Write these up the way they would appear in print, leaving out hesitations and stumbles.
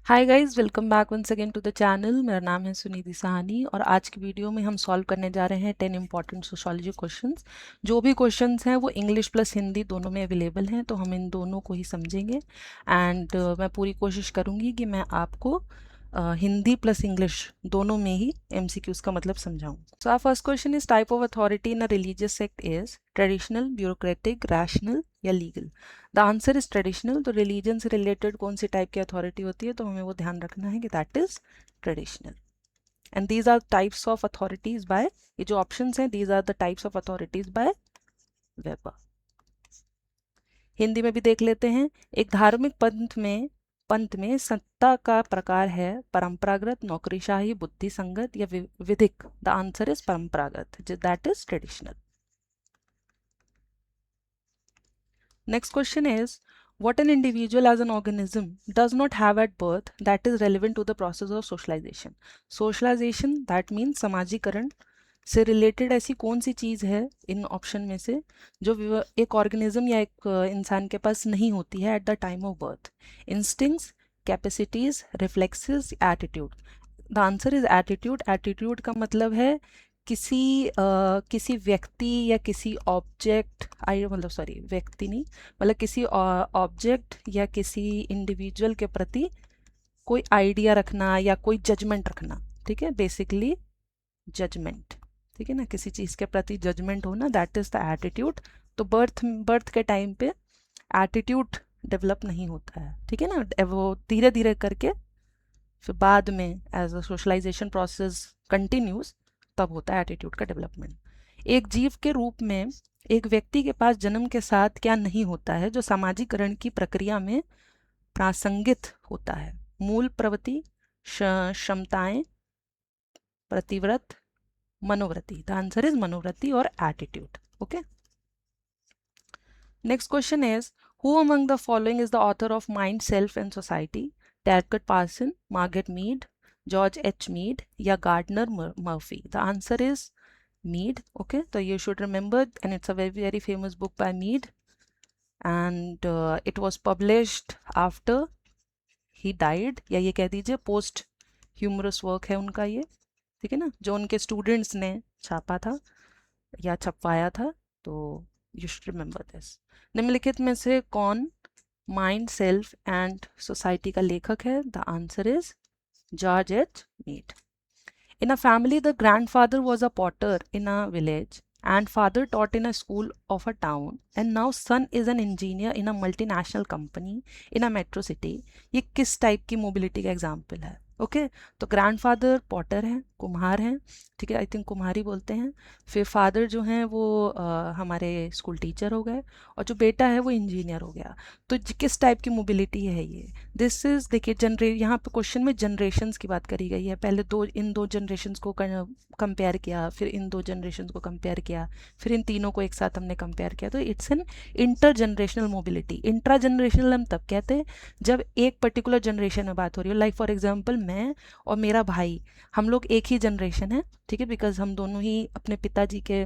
Hi guys, welcome back once again to the channel. मेरा नाम है सुनिधि साहनी और आज की वीडियो में हम सॉल्व करने जा रहे हैं 10 इंपॉर्टेंट सोशोलॉजी क्वेश्चंस। जो भी क्वेश्चंस हैं वो इंग्लिश प्लस हिंदी दोनों में अवेलेबल हैं, तो हम इन दोनों को ही समझेंगे। एंड मैं पूरी कोशिश करूँगी कि मैं आपको हिंदी प्लस इंग्लिश दोनों में ही एमसीक्यूज का मतलब समझाऊँ। So our first question is type of authority in a religious sect is traditional, bureaucratic, rational या legal. The answer is traditional. तो रिलीजन से रिलेटेड कौन सी टाइप की अथॉरिटी होती है, तो हमें वो ध्यान रखना है कि that is traditional. And these are types of authorities by, ये जो ऑप्शंस हैं these are the types of authorities by Weber. Hindi में भी देख लेते हैं। एक धार्मिक पंथ में सत्ता का प्रकार है परंपरागत, नौकरीशाही, बुद्धि संगत या विधिक। द आंसर इज परंपरागत, that is traditional. Next question is, what an individual as an organism does not have at birth that is relevant to the process of socialization. Socialization that means समाजीकरण से related ऐसी कौन सी चीज़ है इन option में से जो एक ऑर्गेनिज्म या एक इंसान के पास नहीं होती है at the time of birth. Instincts, capacities, reflexes, attitude. The answer is attitude. Attitude का मतलब है किसी व्यक्ति या किसी ऑब्जेक्ट, आई मतलब सॉरी व्यक्ति नहीं, मतलब किसी ऑब्जेक्ट या किसी इंडिविजुअल के प्रति कोई आइडिया रखना या कोई जजमेंट रखना। ठीक है, बेसिकली जजमेंट। ठीक है ना, किसी चीज़ के प्रति जजमेंट होना, दैट इज द एटीट्यूड। तो बर्थ के टाइम पे एटीट्यूड डेवलप नहीं होता है। ठीक है ना, वो धीरे धीरे करके फिर बाद में as a socialization process continues तब होता है एटीट्यूड का डेवलपमेंट। एक जीव के रूप में एक व्यक्ति के पास जन्म के साथ क्या नहीं होता है जो सामाजिकरण की प्रक्रिया में प्रासंगिक होता है। मूल प्रवृत्ति, क्षमताएं, प्रतिव्रत, मनोवृत्ति। द आंसर इज मनोवृत्ति और attitude. Okay, next question is, who among the following is the author of mind, self and society. Talcott Parson, Margaret Mead, George H Mead या Gardner Murphy. The answer is Mead. Okay, so you should remember, and it's a very famous book by Mead, and it was published after he died, या ये कह दीजिए post humerus work है उनका ये। ठीक है ना, जो उनके स्टूडेंट्स ने छापा था या छपवाया था। तो यू शुड रिमेंबर दिस। निम्नलिखित में से कौन माइंड, सेल्फ एंड सोसाइटी का लेखक है? The answer is George H Mead. In a family, the grandfather was a potter in a village, and father taught in a school of a town, and now son is an engineer in a multinational company in a metro city. ये किस type की mobility का example है? Okay, तो grandfather Potter हैं, कुम्हार हैं। ठीक है, आई थिंक कुम्हारी बोलते हैं। फिर फादर जो हैं वो हमारे स्कूल टीचर हो गए, और जो बेटा है वो इंजीनियर हो गया। तो किस टाइप की मोबिलिटी है ये? दिस इज, देखिए यहाँ पे क्वेश्चन में जनरेशन्स की बात करी गई है। पहले इन दो जनरेशन्स को कंपेयर किया, फिर इन दो जनरेशन्स को कंपेयर किया, फिर इन तीनों को एक साथ हमने कंपेयर किया। तो it's an inter generational mobility. Intra generational हम तब कहते हैं जब एक पर्टिकुलर जनरेशन में बात हो रही हो। लाइक फॉर एग्जाम्पल, मैं और मेरा भाई, हम लोग एक ही जनरेशन है। ठीक है, बिकॉज हम दोनों ही अपने पिताजी के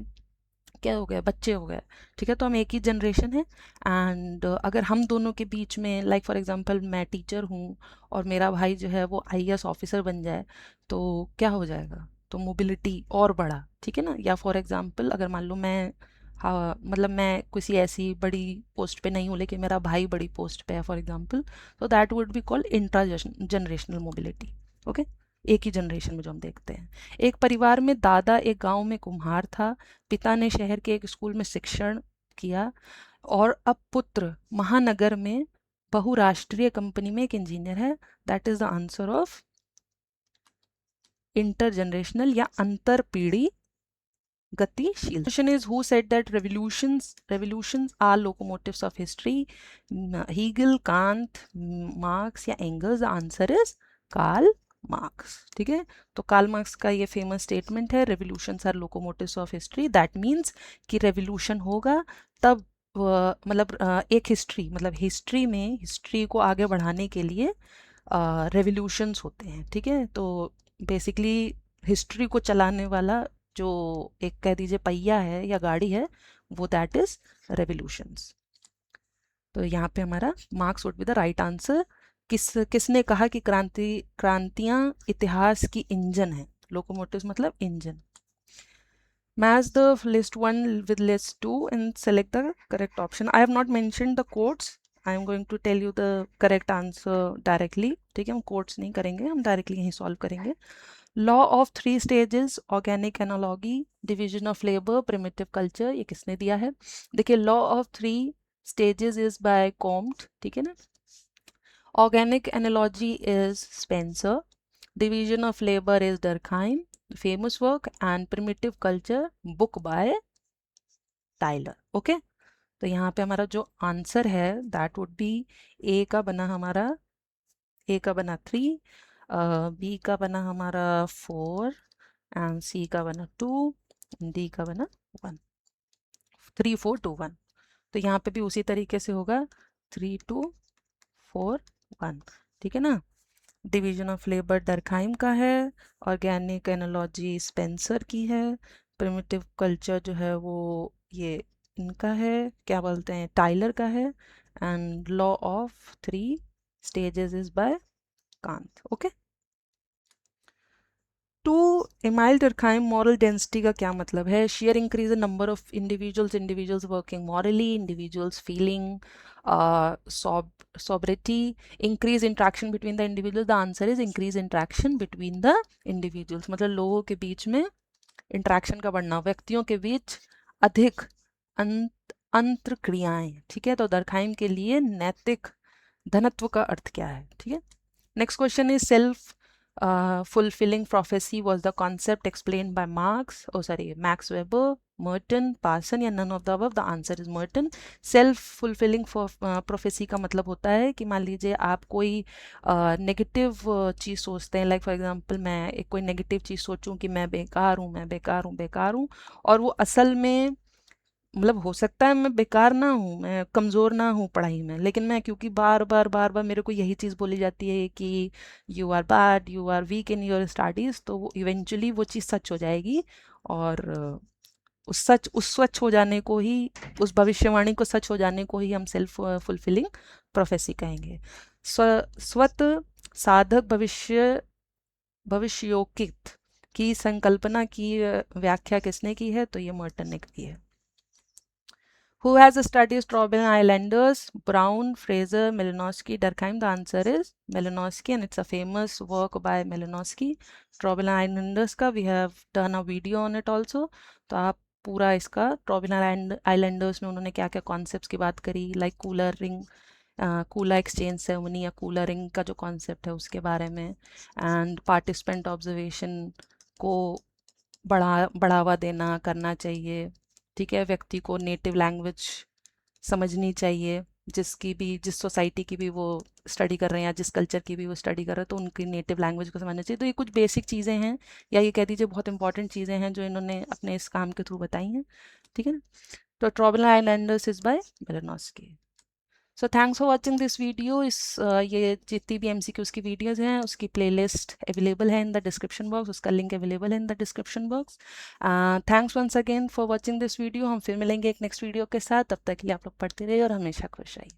क्या हो गए, बच्चे हो गए। ठीक है, तो हम एक ही जनरेशन है। एंड अगर हम दोनों के बीच में, लाइक फॉर एग्जांपल मैं टीचर हूँ और मेरा भाई जो है वो आईएएस ऑफिसर बन जाए, तो क्या हो जाएगा? तो मोबिलिटी और बढ़ा। ठीक है ना, या फॉर एग्जांपल अगर मान लो मैं, हाँ मतलब मैं किसी ऐसी बड़ी पोस्ट पे नहीं हूँ लेकिन मेरा भाई बड़ी पोस्ट पे है फॉर एग्जांपल, तो that would be called intra generational mobility. Okay, एक ही जनरेशन में जो हम देखते हैं। एक परिवार में दादा एक गांव में कुम्हार था, पिता ने शहर के एक स्कूल में शिक्षण किया, और अब पुत्र महानगर में बहुराष्ट्रीय कंपनी में एक इंजीनियर है। That is the answer of intergenerational या अंतर पीढ़ी गतिशील। Question is, who said that revolutions are locomotives of history? Hegel, Kant, Marx या Engels? The answer is Karl Marx. ठीक है, तो कार्ल मार्क्स का ये फेमस स्टेटमेंट है, revolutions are locomotives of history. That means कि रेवोल्यूशन होगा तब मतलब एक हिस्ट्री, मतलब हिस्ट्री में हिस्ट्री को आगे बढ़ाने के लिए रेवोल्यूशंस होते हैं। ठीक है, तो बेसिकली हिस्ट्री को चलाने वाला जो एक कह दीजिए पहिया है या गाड़ी है, वो दैट इज रेवोल्यूशंस। तो यहाँ पे हमारा marks would be the right answer. किसने कहा कि क्रांतियां इतिहास की इंजन है? लोकोमोटिव्स मतलब engine. Match the list 1 with list 2 and select the correct option. I have not mentioned the quotes. I am going to tell you the correct answer directly. ठीक है, हम quotes नहीं करेंगे, हम directly यहीं solve करेंगे. Law of three stages, organic analogy, division of labor, primitive culture, ये किसने दिया है? देखिए, law of three stages is by Comte, ठीक है ना? Organic analogy is Spencer. Division of labor is Durkheim, famous work, and primitive culture book by Tylor. Okay, तो यहाँ पे हमारा जो आंसर है दैट वुड बी ए का बना 3, बी का बना हमारा 4 एंड सी का बना 2, डी का बना 1. 3 4 2 1. तो यहाँ पे भी उसी तरीके से होगा 3 2 4 1. ठीक है ना? डिवीजन ऑफ लेबर डरखाइम का है, ऑर्गेनिक एनालॉजी स्पेंसर की है, प्रिमिटिव कल्चर जो है वो ये इनका है, क्या बोलते हैं, टाइलर का है, and law of three stages is by Comte. Okay, to Emile Durkheim moral density का क्या मतलब है? Sheer increase the number of individuals working morally, individuals feeling sobriety, increase interaction between the individuals. The answer is increase interaction between the individuals. मतलब लोगों के बीच में interaction का बढ़ना, व्यक्तियों के बीच अधिक अंतर क्रियाएं. ठीक है, तो दरखाइम के लिए नैतिक धनत्व का अर्थ क्या है? ठीक है, next question is self fulfilling prophecy was the concept explained by Max Weber, Merton, Parson या none of the above. The answer is Merton. Self fulfilling prophecy का मतलब होता है कि मान लीजिए आप कोई नेगेटिव चीज़ सोचते हैं, लाइक फॉर एग्जांपल मैं एक कोई नेगेटिव चीज़ सोचूं कि मैं बेकार हूँ, मैं बेकार हूँ, बेकार हूँ, और वो असल में मतलब हो सकता है मैं बेकार ना हूँ, मैं कमज़ोर ना हूँ पढ़ाई में, लेकिन मैं क्योंकि बार बार मेरे को यही चीज़ बोली जाती है कि you are bad, you are weak in your studies, तो वो इवेंचुअली वो चीज़ सच हो जाएगी. और उस सच हो जाने को ही, उस भविष्यवाणी को सच हो जाने को ही हम सेल्फ फुलफिलिंग प्रोफेसी कहेंगे. स्वत साधक भविष्योकित की संकल्पना की व्याख्या किसने की है? तो ये मर्टन ने की है. Who has studied Robben Islanders? Brown, Fraser, Malinowski, Durkheim. The answer is Malinowski, and it's a famous work by Malinowski. Robben Islanders का we have done a video on it also. तो आप पूरा इसका Robben Islanders में उन्होंने क्या क्या concepts की बात करी, like cooler ring, cooler exchange ceremony या कूलर रिंग का जो कॉन्सेप्ट है उसके बारे में, एंड पार्टिसिपेंट ऑब्जर्वेशन को बढ़ावा देना करना चाहिए. ठीक है, व्यक्ति को नेटिव लैंग्वेज समझनी चाहिए, जिस सोसाइटी की भी वो स्टडी कर रहे हैं या जिस कल्चर की भी वो स्टडी कर रहे हैं, तो उनकी नेटिव लैंग्वेज को समझना चाहिए. तो ये कुछ बेसिक चीज़ें हैं, या ये कह दीजिए बहुत इंपॉर्टेंट चीज़ें हैं जो इन्होंने अपने इस काम के थ्रू बताई हैं. ठीक है ना? तो trouble Islanders is by Malinowski. So thanks for watching this video. ये जितनी भी MCQs की वीडियोज़ हैं उसकी प्लेलिस्ट अवेलेबल है इन द डिस्क्रिप्शन बॉक्स, उसका लिंक अवेलेबल है in the description box. Thanks once again for watching this video. हम फिर मिलेंगे एक नेक्स्ट वीडियो के साथ. तब तक के लिए आप लोग पढ़ते रहिए और हमेशा खुश रहिए.